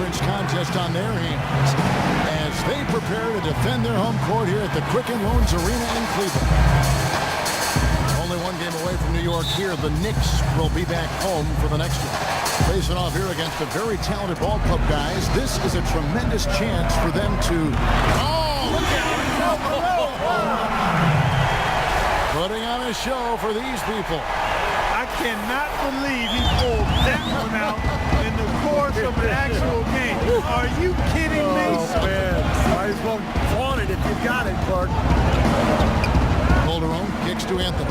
conference contest on their hands as they prepare to defend their home court here at the Quicken Loans Arena in Cleveland. Only one game away from New York here. The Knicks will be back home for the next one. Facing off here against a very talented ball club, guys. This is a tremendous chance for them to... Oh, look at it. Putting on a show for these people. I cannot believe he pulled that one out in the course of an actual game. Are you kidding me? Oh, man. Might as well flaunt it if you got it, Clark. Calderon kicks to Anthony.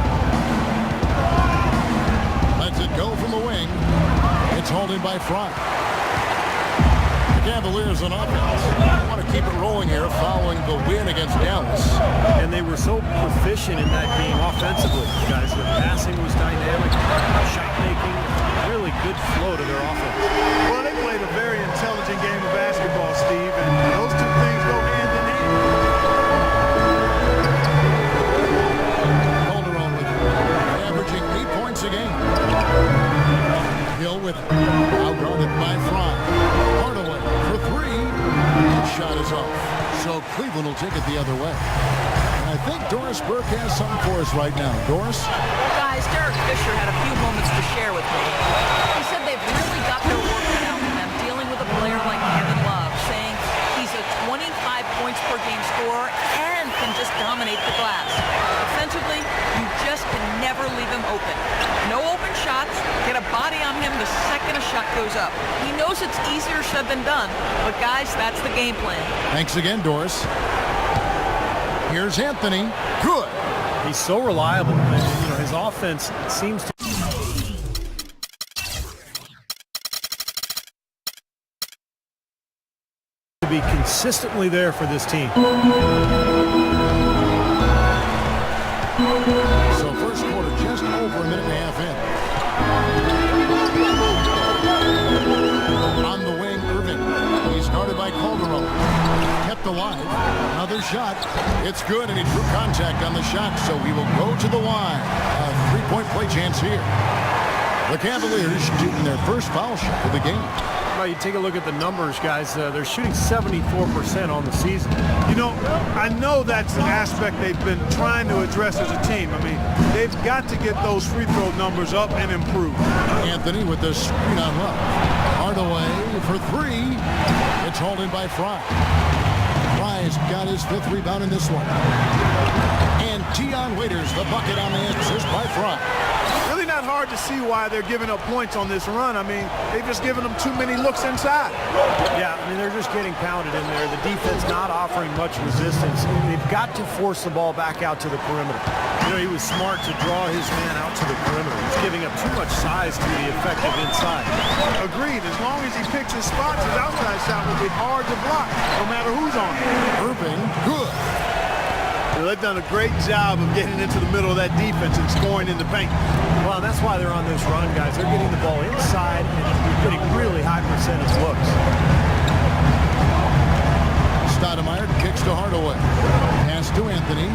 Lets it go from the wing. It's holding by Fry. The Cavaliers on offense want to keep it rolling here following the win against Dallas. And they were so proficient in that game offensively, guys. The passing was dynamic, shot making, really good flow to their offense. Well, they played a very intelligent game of basketball, Steve, and those two things go hand in hand. Calderon with it, averaging 8 points a game. Hill with it, outguarded by Fry. Hardaway for three. Shot is off. So Cleveland will take it the other way. And I think Doris Burke has something for us right now. Doris? Guys, Derek Fisher had a few moments to share with me. He said they've really got their work cut out for them dealing with a player like Kevin Love, saying he's a 25 points per game scorer and can just dominate the glass. Offensively, you just can never leave him open. No open shots, get a body on him the second a shot goes up. He knows it's easier said than done, but guys, that's the game plan. Thanks again, Doris. Here's Anthony. Good. He's so reliable. And, you know, his offense seems to be consistently there for this team. So first quarter just over a minute and a half in. On the wing, Irving. He's guarded by Calderon. Kept alive. Another shot. It's good, and he drew contact on the shot, so he will go to the line. A three-point play chance here. The Cavaliers shooting their first foul shot of the game. Well, you take a look at the numbers, guys. They're shooting 74% on the season. You know, I know that's an aspect they've been trying to address as a team. I mean, they've got to get those free throw numbers up and improve. Anthony with the screen on Love. Hardaway for three. It's holding by Fry. Fry's got his fifth rebound in this one. And Tion Waiters, the bucket on the assist by Fry. Really not hard to see why they're giving up points on this run. I mean, they've just given them too many looks inside. Yeah, I mean, they're just getting pounded in there. The defense not offering much resistance. They've got to force the ball back out to the perimeter. You know, he was smart to draw his man out to the perimeter. He's giving up too much size to be effective inside. Agreed. As long as he picks his spots, his outside shot will be hard to block, no matter who's on it. Irving, good. They've done a great job of getting into the middle of that defense and scoring in the paint. Well, that's why they're on this run, guys. They're getting the ball inside and getting really high percentage looks. Stoudemire kicks to Hardaway. Pass to Anthony.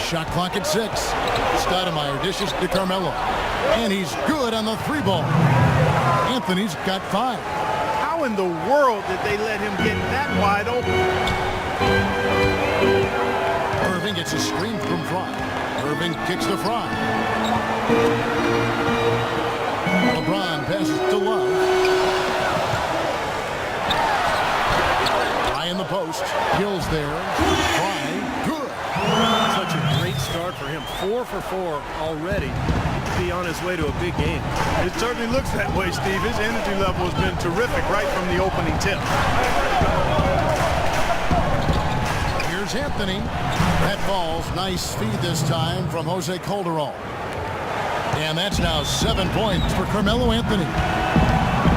Shot clock at 6. Stoudemire dishes to Carmelo. And he's good on the three ball. Anthony's got 5. How in the world did they let him get that wide open? Irving gets a screen from Fry. Irving kicks to Fry. LeBron passes to Love. High in the post. Gill's there. Fry. Good. Such a great start for him. 4 for 4 already. He'd be on his way to a big game. It certainly looks that way, Steve. His energy level has been terrific right from the opening tip. Here's Anthony. That falls. Nice feed this time from Jose Calderon. And that's now 7 points for Carmelo Anthony.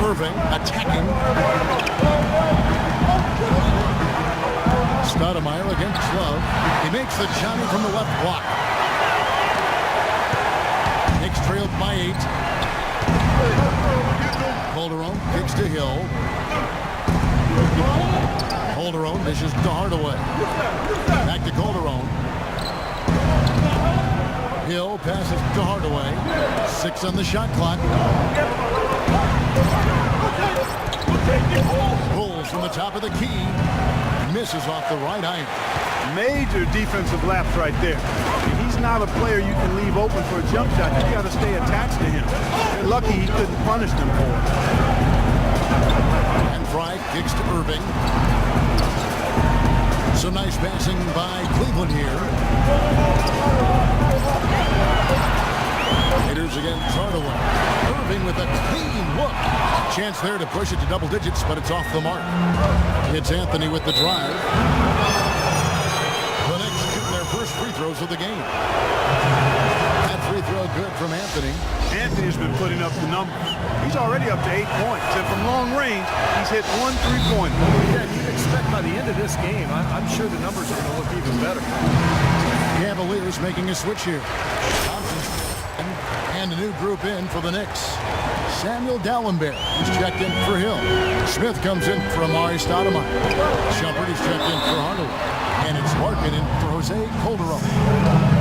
Irving attacking. Stoudemire against Love. He makes the Johnny from the left block. Knicks trailed by 8. Calderon kicks to Hill. Calderon dishes to Hardaway. Back to Calderon. Hill passes to Hardaway. 6 on the shot clock. Pulls from the top of the key. Misses off the right iron. Major defensive lapse right there. He's not a player you can leave open for a jump shot. You got to stay attached to him. They're lucky he couldn't punish them for it. And Fry kicks to Irving. Some nice passing by Cleveland here. Raiders against Hardaway. Irving with a clean look. Chance there to push it to double digits, but it's off the mark. It's Anthony with the drive. The Knicks shooting their first free throws of the game. That free throw good from Anthony. Anthony's been putting up the numbers. He's already up to 8 points. And from long range, he's hit 1 3-pointer. Yeah, you'd expect by the end of this game, I'm sure the numbers are going to look even better. Cavaliers making a switch here. Thompson and a new group in for the Knicks. Samuel Dallenberg is checked in for Hill. Smith comes in for Amari Stoudemire. Shumpert is checked in for Hardaway. And it's Larkin in for Jose Calderon.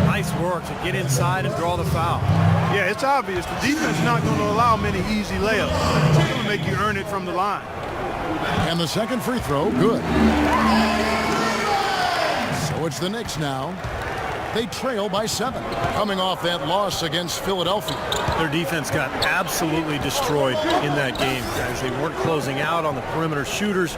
Nice work to get inside and draw the foul. Yeah, it's obvious. The defense is not going to allow many easy layups. It's going to make you earn it from the line. And the second free throw, good. So it's the Knicks now. They trail by 7, coming off that loss against Philadelphia. Their defense got absolutely destroyed in that game, guys. They weren't closing out on the perimeter shooters.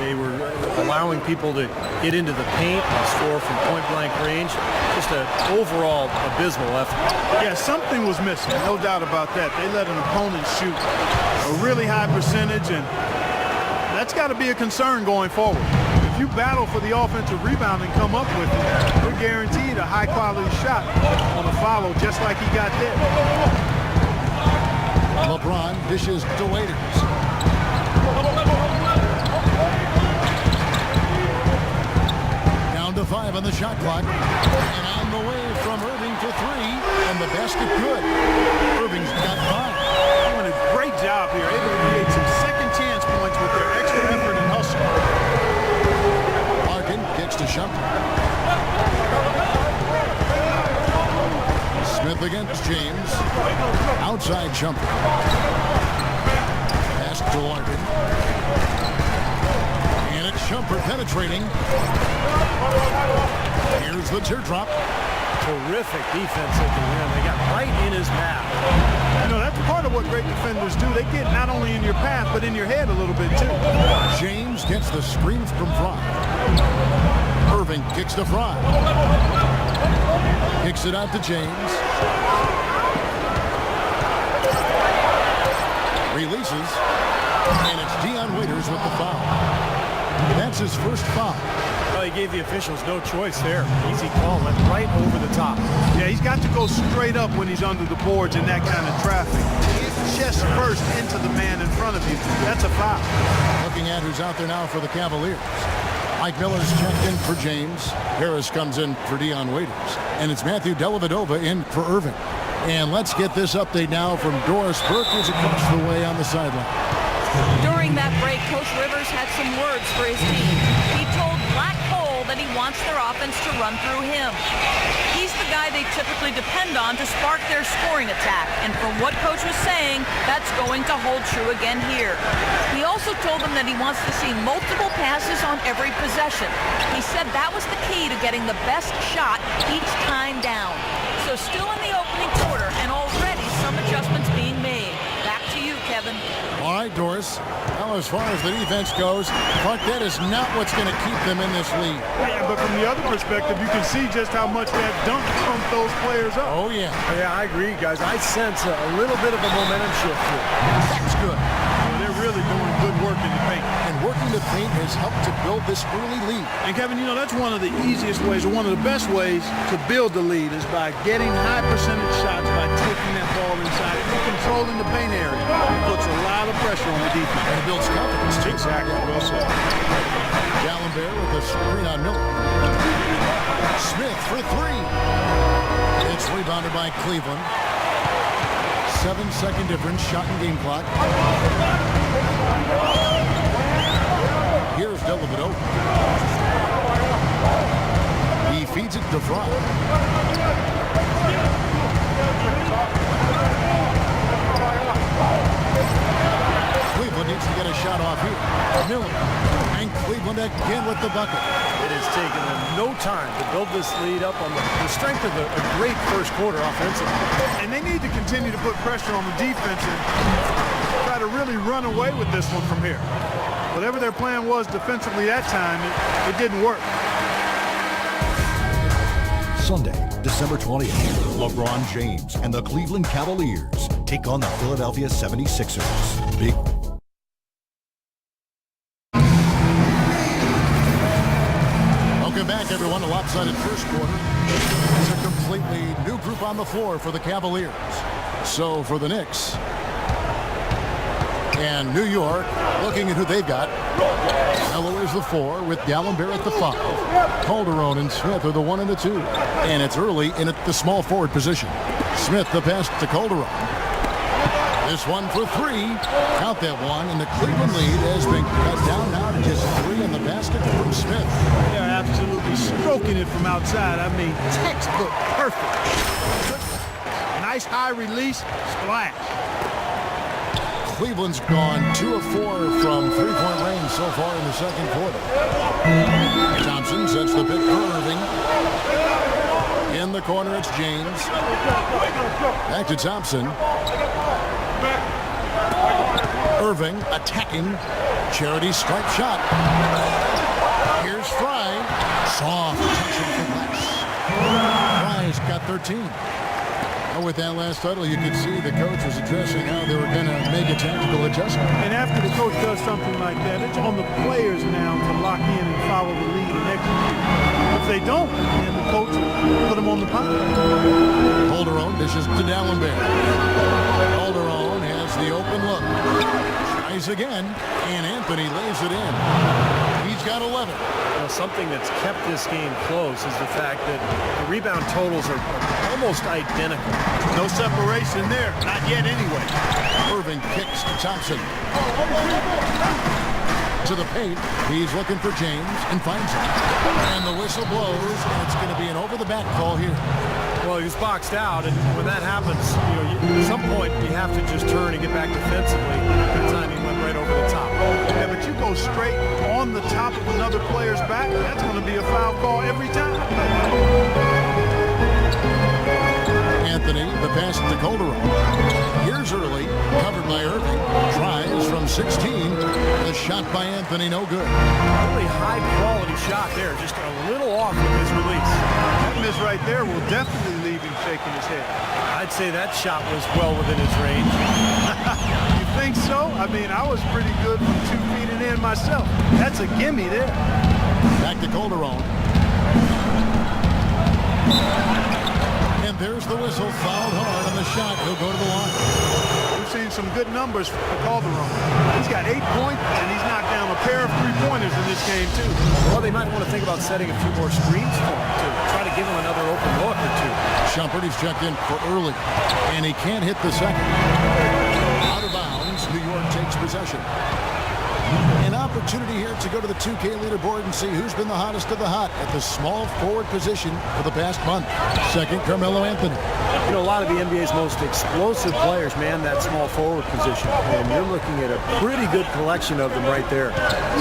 They were allowing people to get into the paint and score from point-blank range. Just an overall abysmal effort. Yeah, something was missing, no doubt about that. They let an opponent shoot a really high percentage, and that's got to be a concern going forward. If you battle for the offensive rebound and come up with it, you're guaranteed a high-quality shot on a follow just like he got there. LeBron dishes to Waiters. Down to 5 on the shot clock. And on the way from Irving for 3. And the basket good. Irving's got 5. Doing a great job here, able to create some second chance points with their extra effort and hustle. Kicks to Shumpert. Smith against James. Outside Shumpert. Pass to Larkin. And it's Shumpert penetrating. Here's the teardrop. Terrific defense at the rim. They got right in his path. You know, that's part of what great defenders do. They get not only in your path, but in your head a little bit, too. James gets the screen from Fry. Irving kicks to Fry. Kicks it out to James. Releases. And it's Dion Waiters with the foul. That's his first foul. Well, he gave the officials no choice there. Easy call, went right over the top. Yeah, he's got to go straight up when he's under the boards in that kind of traffic. Chest first into the man in front of you. That's a foul. Looking at who's out there now for the Cavaliers. Mike Miller's checked in for James. Harris comes in for Dion Waiters. And it's Matthew Dellavedova in for Irving. And let's get this update now from Doris Burke, who's across the way on the sideline. During that break, Coach Rivers had some words for his team. He told Black Hole that he wants their offense to run through him. He's the guy they typically depend on to spark their scoring attack. And from what Coach was saying, that's going to hold true again here. He also told them that he wants to see multiple passes on every possession. He said that was the key to getting the best shot each time down. So still in the opening quarter, and already some adjustments being made. Back to you, Kevin. All right, Doris. Well, as far as the defense goes, Clark, that is not what's going to keep them in this league. Yeah, but from the other perspective, you can see just how much that dunk pumped those players up. Oh, yeah. Yeah, I agree, guys. I sense a little bit of a momentum shift here. That's good. They're really doing good work in the paint. And working the paint has helped to build this early lead. And Kevin, you know, that's one of the easiest ways, or one of the best ways to build the lead is by getting high percentage shots, by taking that ball inside and controlling the paint area. It puts a lot of pressure on the defense. And it builds confidence, too. Exactly. Well said. Dallenberg with a screen on Miller. Smith for 3. It's rebounded by Cleveland. 7-second difference, shot and game clock. Here's Dellavedova. He feeds it to Fry. Cleveland needs to get a shot off here. again with the bucket. It has taken them no time to build this lead up on the strength of a great first quarter offensively. And they need to continue to put pressure on the defense and try to really run away with this one from here. Whatever their plan was defensively that time, it didn't work. Sunday, December 20th, LeBron James and the Cleveland Cavaliers take on the Philadelphia 76ers. Big Welcome back, everyone. A lopsided first quarter. It's a completely new group on the floor for the Cavaliers. So for the Knicks and New York, looking at who they've got. Melo is the 4 with Gallinberg at the 5. Calderon and Smith are the 1 and the 2. And it's early in at the small forward position. Smith the pass to Calderon. This one for 3. Count that one, and the Cleveland lead has been cut down now to just 3 in the basket from Smith. They're absolutely stroking it from outside. I mean, textbook perfect. Nice high release, splash. Cleveland's gone 2 of 4 from three-point range so far in the second quarter. Thompson sets the pick for Irving. In the corner, it's James. Back to Thompson. Irving attacking. Charity stripe shot. Here's Fry. Soft touch off the glass. Fry's got 13. With that last title, you could see the coach was addressing how they were going to make a tactical adjustment. And after the coach does something like that, it's on the players now to lock in and follow the lead and execute. If they don't, then the coach will put them on the pile. Calderon dishes to Gallinberg. Calderon has the open look. Tries again, and Anthony lays it in. He's got 11. Something that's kept this game close is the fact that the rebound totals are almost identical. No separation there. Not yet anyway. Irving kicks to Thompson. To the paint. He's looking for James and finds him. And the whistle blows, and it's going to be an over-the-back call here. Well, he was boxed out, and when that happens, at some point you have to just turn and get back defensively. That time he went right over the top. Yeah, but you go straight on the top of another player's back, that's going to be a foul call every time. Anthony, the pass to Calderon. Here's early, covered by Irving. Tries from 16. The shot by Anthony, no good. Really high-quality shot there, just a little off with his release. That miss right there will definitely leave him shaking his head. I'd say that shot was well within his range. You think so? I mean, I was pretty good from 2 feet and in myself. That's a gimme there. Back to Calderon. And there's the whistle, fouled hard on the shot. He'll go to the line. We've seen some good numbers for Calderon. He's got 8 points, and he's knocked down a pair of three-pointers in this game, too. Well, they might want to think about setting a few more screens for him, too. Try to give him another open look or two. Shumpert, he's checked in for early, and he can't hit the second. Out of bounds, New York takes possession. An opportunity here to go to the 2K leaderboard and see who's been the hottest of the hot at the small forward position for the past month. Second, Carmelo Anthony. A lot of the NBA's most explosive players man that small forward position, and you're looking at a pretty good collection of them right there.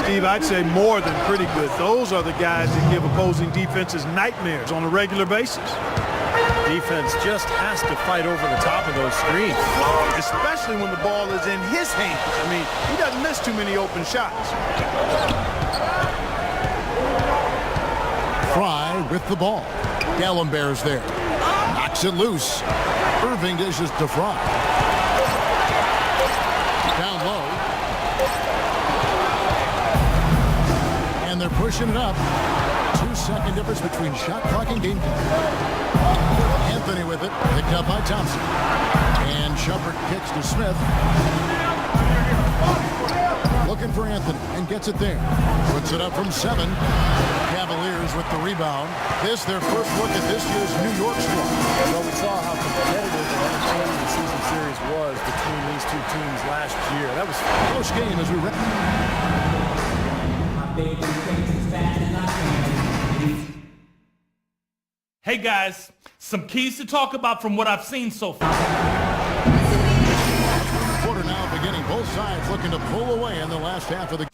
Steve, I'd say more than pretty good. Those are the guys that give opposing defenses nightmares on a regular basis. Defense just has to fight over the top of those screens. Especially when the ball is in his hands. I mean, he doesn't miss too many open shots. Fry with the ball. Gallinberg's there. Knocks it loose. Irving dishes to Fry. Down low. And they're pushing it up. 2-second difference between shot clock and game clock. Anthony with it, picked up by Thompson. And Shumpert kicks to Smith. Looking for Anthony and gets it there. Puts it up from 7. Cavaliers with the rebound. This their first look at this year's New York squad. Well, we saw how competitive and entertaining the season series was between these two teams last year. That was close game as we read. Hey guys, some keys to talk about from what I've seen so far. Quarter now beginning. Both sides looking to pull away in the last half of the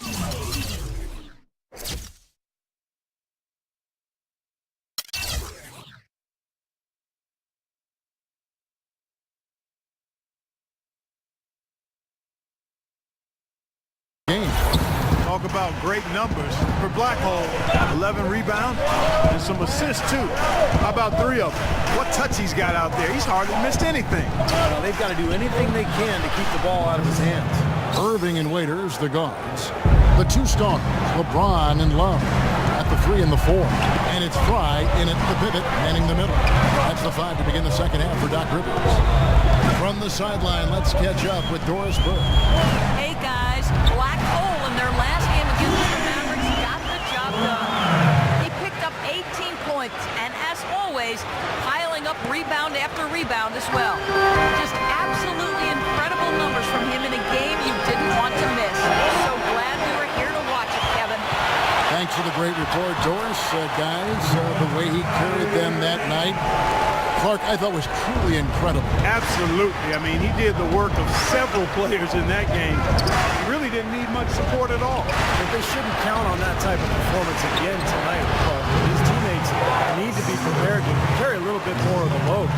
talk about great numbers for Blackhole. 11 rebounds and some assists too. How about 3 of them? What touch he's got out there. He's hardly missed anything. Well, they've got to do anything they can to keep the ball out of his hands. Irving and Waiters, the guards. The 2 starters, LeBron and Love, at the 3 and the 4. And it's Fry in at the pivot, manning the middle. That's the 5 to begin the second half for Doc Rivers. From the sideline, let's catch up with Doris Burke. Hey guys, Black Hole in their last game against the Mavericks got the job done. He picked up 18 points and, as always, piling up rebound after rebound as well. Just absolutely incredible numbers from him in a game you didn't want to miss. So glad we were here to watch it, Kevin. Thanks for the great report, Doris. Guys, the way he carried them that night, Clark, I thought was truly incredible. Absolutely. I mean, he did the work of several players in that game. He really didn't need much support at all. But they shouldn't count on that type of performance again tonight. His teammates need to be prepared to carry a little bit more of the load.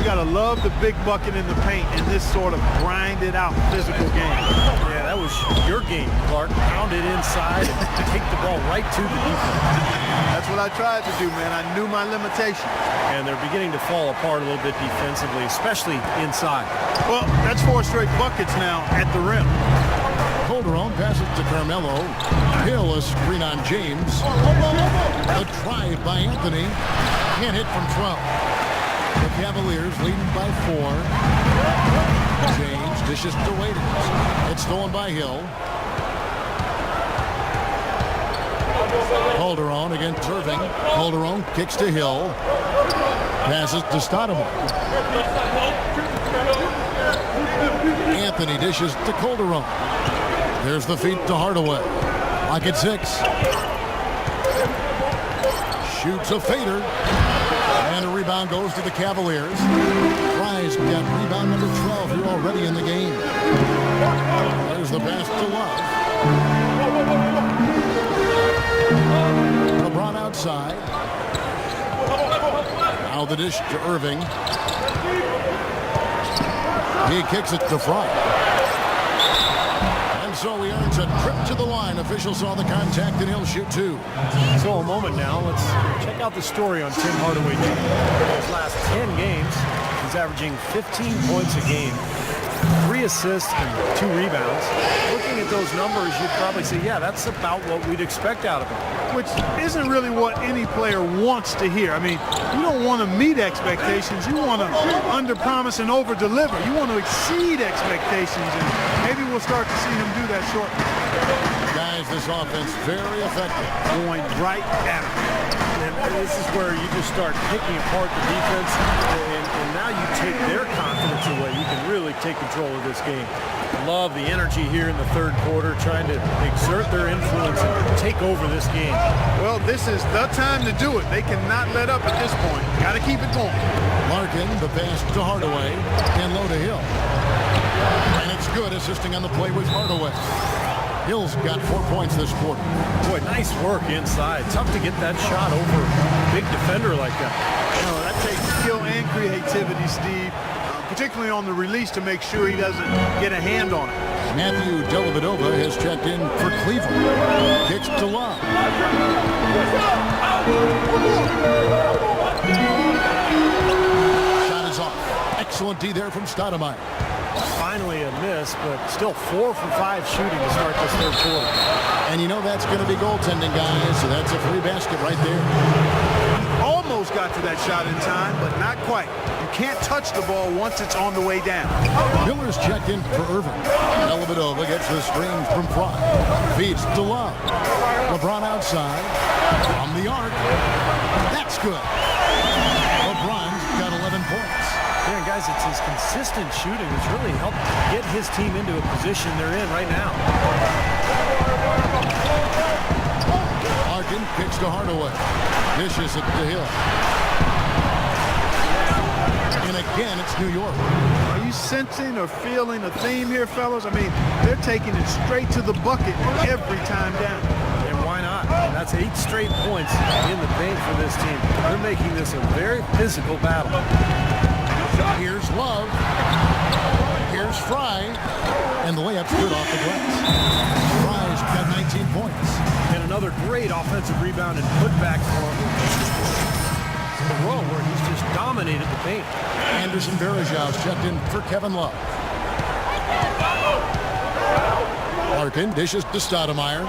You got to love the big bucket in the paint in this sort of grinded out physical game. Yeah, that was your game, Clark. Pound it inside and take the ball right to the defense. That's what I tried to do, man. I knew my limitation. And they're beginning to fall apart a little bit defensively, especially inside. Well, that's 4 straight buckets now at the rim. Calderon passes to Carmelo. Hill, a screen on James. A drive by Anthony. Can't hit from 12. The Cavaliers leading by 4. James dishes to Waiters. It's stolen by Hill. Calderon against Irving. Calderon kicks to Hill. Passes to Stoudemire. Anthony dishes to Calderon. There's the feed to Hardaway. Lock at 6. Shoots a fader. And a rebound goes to the Cavaliers. Fry's got rebound number 12 here already in the game. There's the pass to Love. LeBron outside. Now the dish to Irving. He kicks it to Fry. And so he earns a trip to the line. Official saw the contact and he'll shoot 2. So a moment now, let's check out the story on Tim Hardaway Jr. His last 10 games, he's averaging 15 points a game, 3 assists and 2 rebounds. Looking at those numbers, you'd probably say, yeah, that's about what we'd expect out of him. Which isn't really what any player wants to hear. I mean, you don't want to meet expectations. You want to underpromise and overdeliver. You want to exceed expectations, and maybe we'll start to see him do that shortly. Guys, this offense very effective. Going right at him. And this is where you just start picking apart the defense, and now you take their confidence away. You can really take control of this game. Love the energy here in the third quarter, trying to exert their influence and take over this game. Well, this is the time to do it. They cannot let up at this point. Got to keep it going. Larkin, the pass to Hardaway, and low to Hill. And it's good, assisting on the play with Hardaway. Hill's got 4 points this quarter. Boy, nice work inside. Tough to get that shot over a big defender like that. You know, that takes skill and creativity, Steve, particularly on the release to make sure he doesn't get a hand on it. Matthew Dellavedova has checked in for Cleveland. Kicks to Love. Shot is off. Excellent D there from Stoudemire. Finally a miss, but still 4 for 5 shooting to start this third quarter. And you know that's going to be goaltending, guys, so that's a free basket right there. Almost got to that shot in time, but not quite. You can't touch the ball once it's on the way down. Miller's checked in for Irving. Dellavedova gets the screen from Fry. Feeds to Love. LeBron outside. From the arc. That's good. LeBron's got 11 points. Yeah, guys, it's his consistent shooting that's really helped get his team into a position they're in right now. Larkin kicks to Hardaway. Dishes it to Hill. And again, it's New York. Are you sensing or feeling a theme here, fellas? I mean, they're taking it straight to the bucket every time down. And why not? That's 8 straight points in the paint for this team. They're making this a very physical battle. Here's Love. Here's Fry. And the layup's good off the glass. Fry's got 19 great offensive rebound and putback for him. In a row where he's just dominated the paint. Anderson Varejau's checked in for Kevin Love. Larkin dishes to Stoudemire.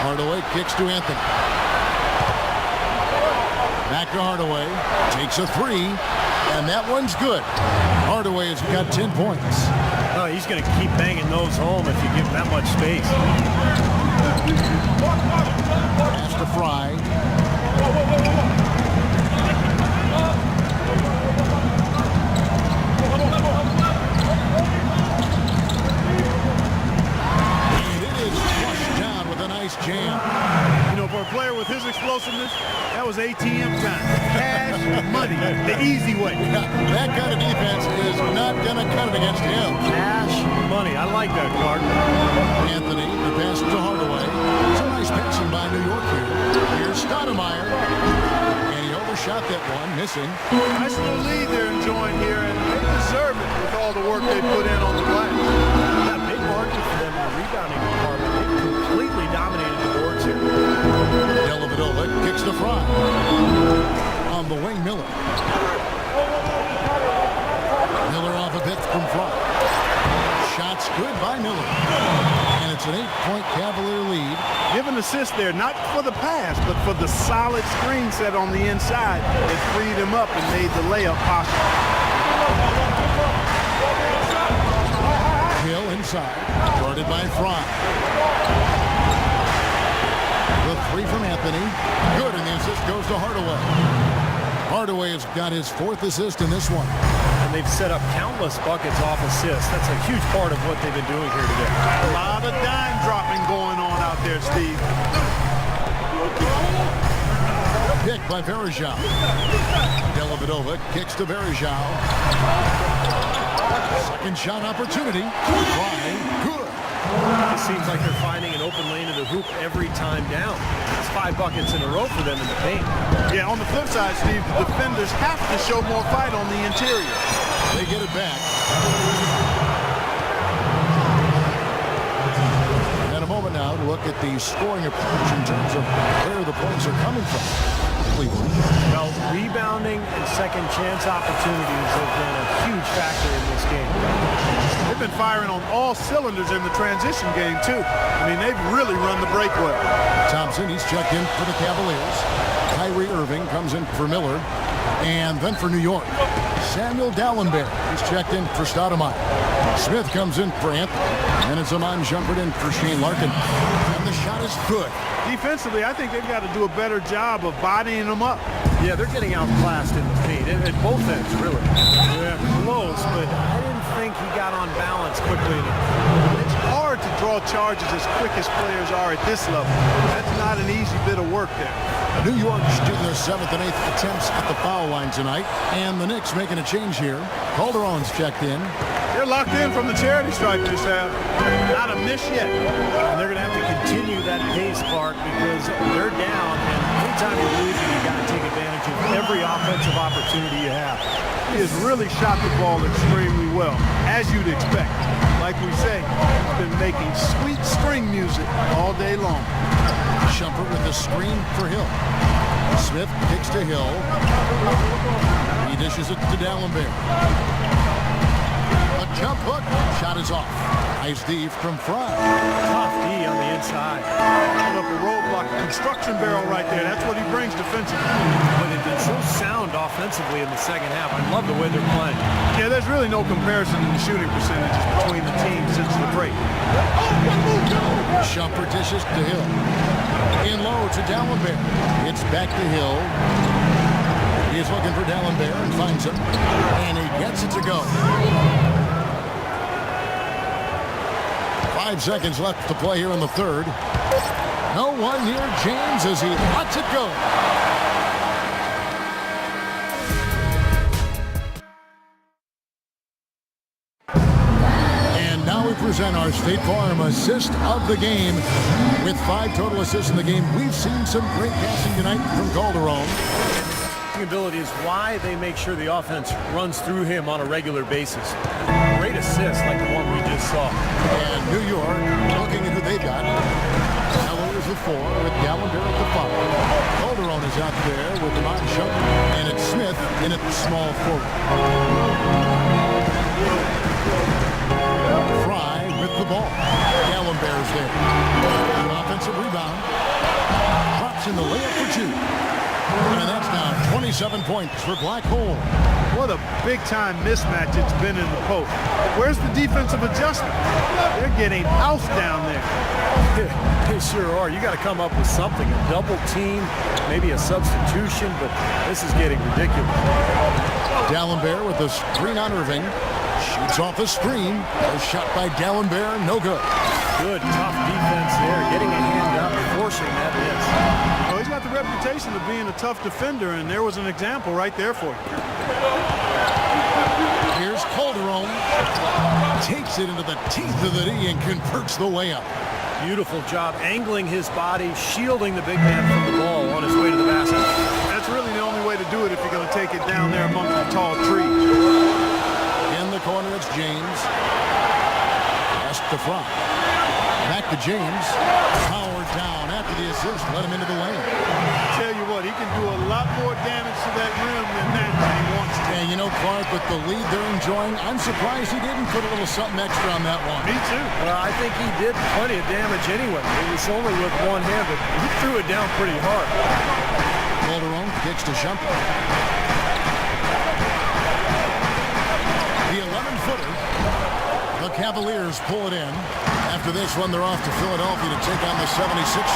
Hardaway kicks to Anthony. Back to Hardaway. Takes a three. And that one's good. Hardaway has got 10 points. Oh, he's going to keep banging those home if you give him that much space. Pass to Fry. And it is flushed down with a nice jam. You know, for a player with his explosiveness, that was ATM time. Cash money, the easy way. That kind of defense is not going to cut it against him. Cash money. I like that, Clark. Anthony, the pass to Hardaway. It's a nice passing by New York here. Here's Stoudemire. And he overshot that one, missing. Nice little lead they're enjoying here, and they deserve it with all the work they put in on the glass. That big market for them in the rebounding department. They completely dominated the boards here. Dellavedova kicks to Fry. On the wing, Miller. Miller off a bit from Fry. Shots good by Miller. And it's an 8-point Cavalier lead. Give an assist there, not for the pass, but for the solid screen set on the inside that freed him up and made the layup possible. Hill inside. Guarded by Fry. The three from Anthony. Good, and the assist goes to Hardaway. Hardaway has got his 4th assist in this one. And they've set up countless buckets off assists. That's a huge part of what they've been doing here today. A lot of dime dropping going on out there, Steve. Pick by Varejau. Dellavedova kicks to Varejau. Second shot opportunity. Fly. Good. It seems like they're finding an open lane to the hoop every time down. It's 5 buckets in a row for them in the paint. Yeah, on the flip side, Steve, the defenders have to show more fight on the interior. They get it back. And a moment now to look at the scoring approach in terms of where the points are coming from. Cleveland. Well, rebounding and second chance opportunities have been a huge factor in this game. They've been firing on all cylinders in the transition game, too. I mean, they've really run the break well. Thompson, he's checked in for the Cavaliers. Kyrie Irving comes in for Miller. And then for New York, Samuel Dallenberg. He's checked in for Stoudemire. Smith comes in for Anthony. And it's Amon Shumpert in for Shane Larkin. And the shot is good. Defensively, I think they've got to do a better job of bodying them up. Yeah, they're getting outclassed in the paint at both ends, really. Yeah, close, but I didn't think he got on balance quickly enough. It's hard to draw charges as quick as players are at this level. That's not an easy bit of work there. New York shooting their 7th and 8th attempts at the foul line tonight. And the Knicks making a change here. Calderon's checked in. They're locked in from the charity stripe this half. Not a miss yet. And they're going to have to continue that pace, Clark, because they're down. And anytime you're losing, you got to take advantage of every offensive opportunity you have. He has really shot the ball extremely well, as you'd expect. Like we say, he's been making sweet string music all day long. Shumpert with the screen for Hill. Smith kicks to Hill. He dishes it to Dallenberg. A jump hook. Shot is off. Nice D from Fry. Tough D on the inside. Put up a roadblock, construction barrel right there. That's what he brings defensively. But they've been so sound offensively in the second half. I love the way they're playing. Yeah, there's really no comparison in the shooting percentages between the teams since the break. Shumpert dishes to Hill. In low to Dallenberg. It's back to Hill. He's looking for Dallenberg and finds him. And he gets it to go. 5 seconds left to play here in the third. No one near James as he lets it go. And now we present our State Farm assist of the game. With 5 total assists in the game, we've seen some great passing tonight from Calderon. Ability is why they make sure the offense runs through him on a regular basis. Great assist like the one we just saw. And New York, looking at who they got. Cavaliers is the 4 with Gallenberg at the 5. Calderon is out there with Iman Shumpert. And it's Smith in at the small forward. Fry with the ball. Gallenberg's there. An offensive rebound. Drops in the layup for 2. And that's now 27 points for Black Hole. What a big-time mismatch it's been in the post. Where's the defensive adjustment? They're getting housed down there. They sure are. You got to come up with something. A double team, maybe a substitution, but this is getting ridiculous. Gallenberg with the screen on Irving. Shoots off the screen. A shot by Gallenberg, no good. Good, tough defense there. Getting a hand up, forcing that miss. Well, he's got the reputation of being a tough defender, and there was an example right there for you. Here's Calderon. Takes it into the teeth of the D and converts the layup. Beautiful job angling his body, shielding the big man from the ball on his way to the basket. That's really the only way to do it if you're going to take it down there amongst the tall trees. In the corner, it's James. Pass to Fry. Back to James. Powered down after the assist. Let him into the lane. Tell you what, he can do a lot more damage to that rim than that when he wants to. And you know, Clark, with the lead they're enjoying, I'm surprised he didn't put a little something extra on that one. Me too. Well, I think he did plenty of damage anyway. It was only with one hand, but he threw it down pretty hard. Calderon kicks to Shumpert. The 11-footer. The Cavaliers pull it in. After this one, they're off to Philadelphia to take on the 76ers.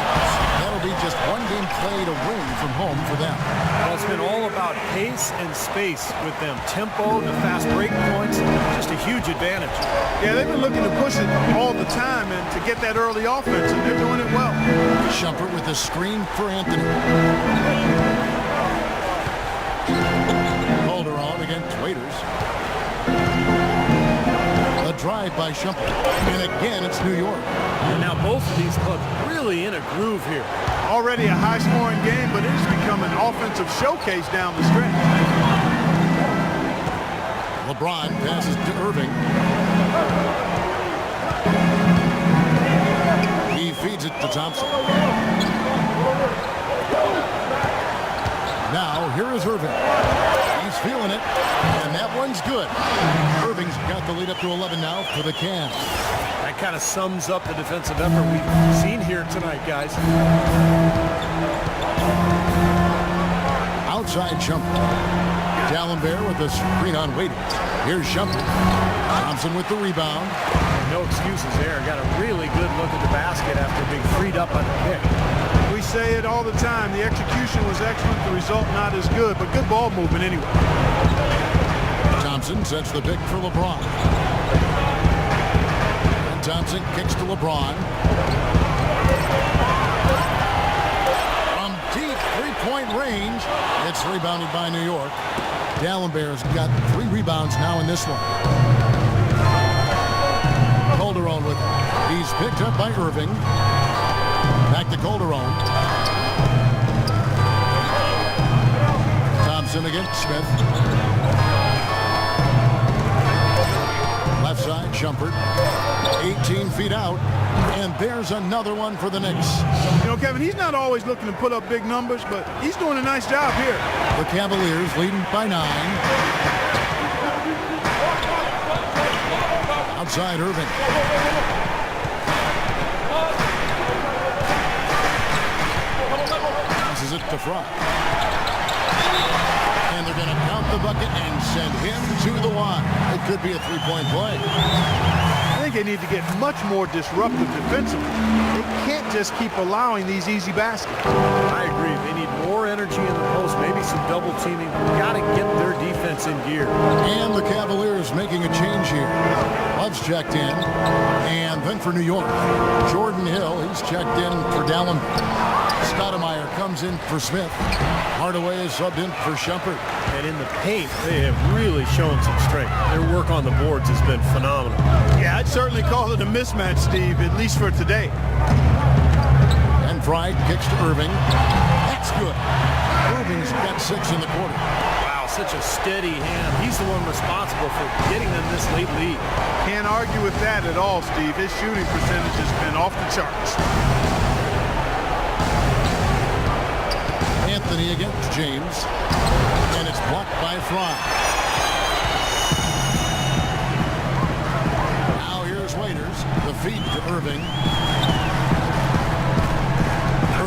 That'll be just one game played a win from home for them. Well, it's been all about pace and space with them. Tempo, the fast break points, just a huge advantage. Yeah, they've been looking to push it all the time and to get that early offense, and they're doing it well. Shumpert with the screen for Anthony. Calderon against Waiters. A drive by Shumpert. And again, it's New York. And now both of these clubs really in a groove here. Already a high-scoring game, but it has become an offensive showcase down the stretch. LeBron passes to Irving. He feeds it to Thompson. Now, here is Irving. He's feeling it, and that one's good. Irving's got the lead up to 11 now for the Cavs. That kind of sums up the defensive effort we've seen here tonight, guys. Outside Shumpert. Gallenberg with the screen on Waiters. Here's Shumpert. Thompson with the rebound. No excuses there. Got a really good look at the basket after being freed up on the pick. We say it all the time. The execution was excellent. The result not as good, but good ball movement anyway. Thompson sets the pick for LeBron. And Thompson kicks to LeBron. From deep three-point range, it's rebounded by New York. Gallenberg's got 3 rebounds now in this one. Calderon with it. He's picked up by Irving. Back to Calderon. Thompson against Smith. Left side, Shumpert. 18 feet out. And there's another one for the Knicks. You know, Kevin, he's not always looking to put up big numbers, but he's doing a nice job here. The Cavaliers leading by 9. Outside Irving. Passes it to Fry. And they're going to count the bucket and send him to the line. It could be a 3-point play. I think they need to get much more disruptive defensively. They can't just keep allowing these easy baskets. I agree. They need more energy in the post, maybe some double teaming. Got to get their defense in gear. And the Cavaliers making a change here. Love's checked in. And then for New York, Jordan Hill, he's checked in for Gallenberg. Stoudemire comes in for Smith. Hardaway is subbed in for Shumpert. And in the paint, they have really shown some strength. Their work on the boards has been phenomenal. Yeah, I'd certainly call it a mismatch, Steve, at least for today. And Fry kicks to Irving. That's good. Irving's got 6 in the quarter. Wow, such a steady hand. He's the one responsible for getting them this late lead. Can't argue with that at all, Steve. His shooting percentage has been off the charts. Anthony against James. And it's blocked by Fry. Now here's Waiters. The feed to Irving.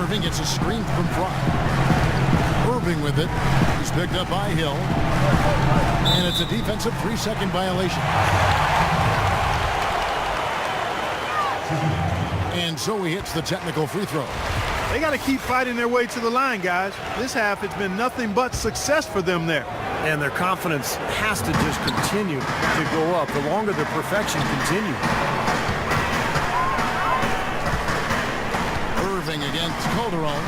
Irving gets a screen from Fry. Irving with it. He's picked up by Hill. And it's a defensive 3-second violation. And so he hits the technical free throw. They got to keep fighting their way to the line, guys. This half, it's been nothing but success for them there. And their confidence has to just continue to go up the longer their perfection continues. Irving against Calderon.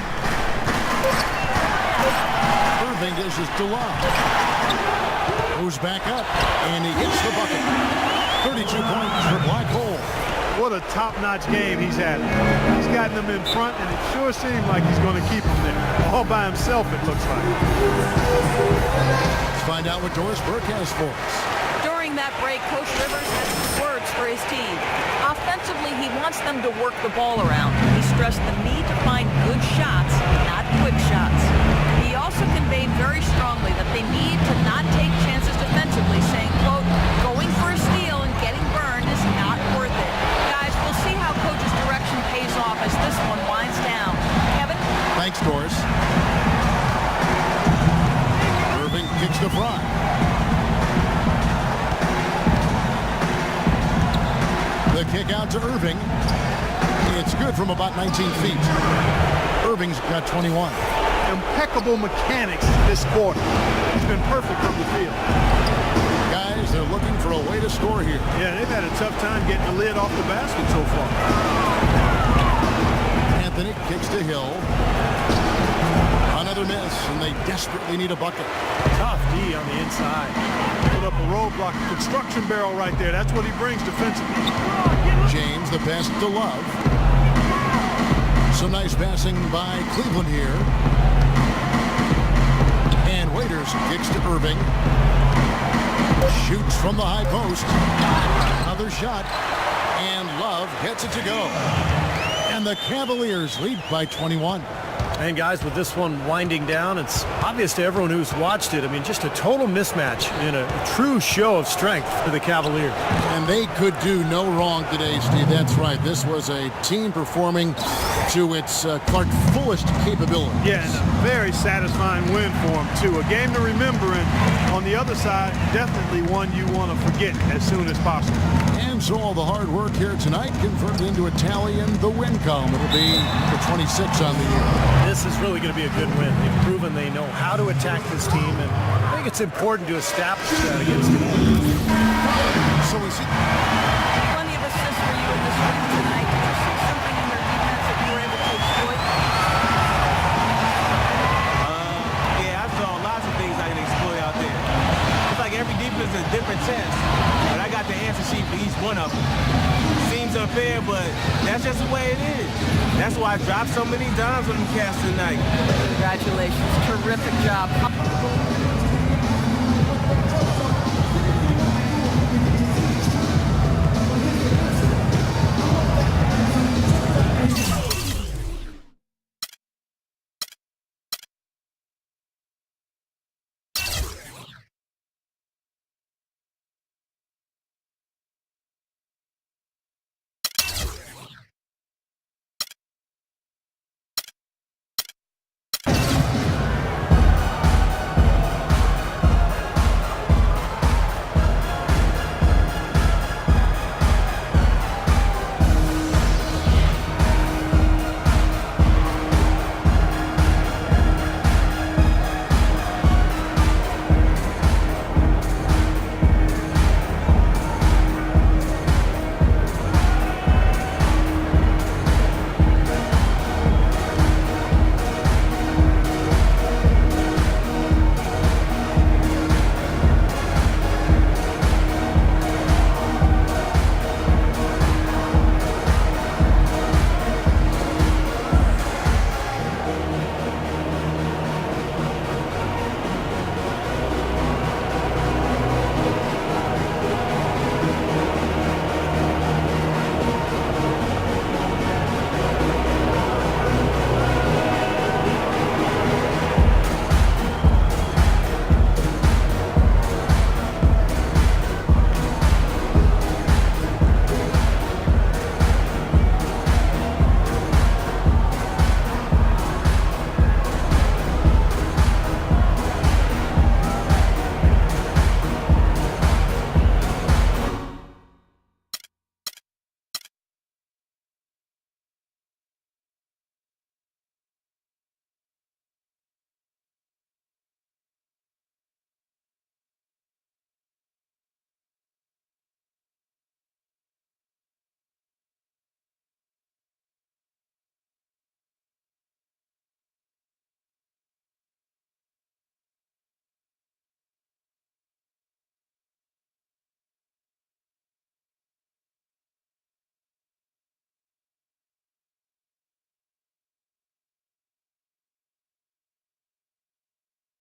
Irving dishes to Love. Moves back up, and he gets the bucket. 32 points for Black Hole. What a top-notch game he's had. He's gotten them in front, and it sure seemed like he's going to keep them there. All by himself, it looks like. Let's find out what Doris Burke has for us. During that break, Coach Rivers had some words for his team. Offensively, he wants them to work the ball around. He stressed the need to find good shots, not quick shots. He also conveyed very strongly that they need to not take chances defensively, saying, quote, going for a steal and getting burned is not worth it. Guys, we'll see how Coach's direction pays off as this one winds down. Kevin? Thanks, Doris. Irving kicks to Fry. The kick out to Irving. It's good from about 19 feet. Irving's got 21. Impeccable mechanics this quarter. He's been perfect from the field. Guys, they're looking for a way to score here. Yeah, they've had a tough time getting the lid off the basket so far. Anthony kicks to Hill. Another miss, and they desperately need a bucket. Tough D on the inside. Put up a roadblock, a construction barrel right there. That's what he brings defensively. James, the pass to Love. Some nice passing by Cleveland here. And Waiters kicks to Irving. Shoots from the high post. Another shot. And Love gets it to go. And the Cavaliers lead by 21. And guys, with this one winding down, it's obvious to everyone who's watched it. I mean, just a total mismatch in a true show of strength for the Cavaliers. And they could do no wrong today, Steve. That's right. This was a team performing to its Clark fullest capability. Yeah, and a very satisfying win for him, too. A game to remember, and on the other side, definitely one you want to forget as soon as possible. And so all the hard work here tonight converted into a tally in the win column. It'll be the 26 on the year. This is really going to be a good win. They've proven they know how to attack this team, and I think it's important to establish that against them. So we see Plenty of assists for you in this win tonight. Did you see something in their defense that you were able to exploit? Yeah, I saw lots of things I can exploit out there. It's like every defense is a different test, but I got the answer sheet for each one of them. Seems unfair, but that's just the way it is. That's why I dropped so many dimes on them cats tonight. Congratulations. Terrific job.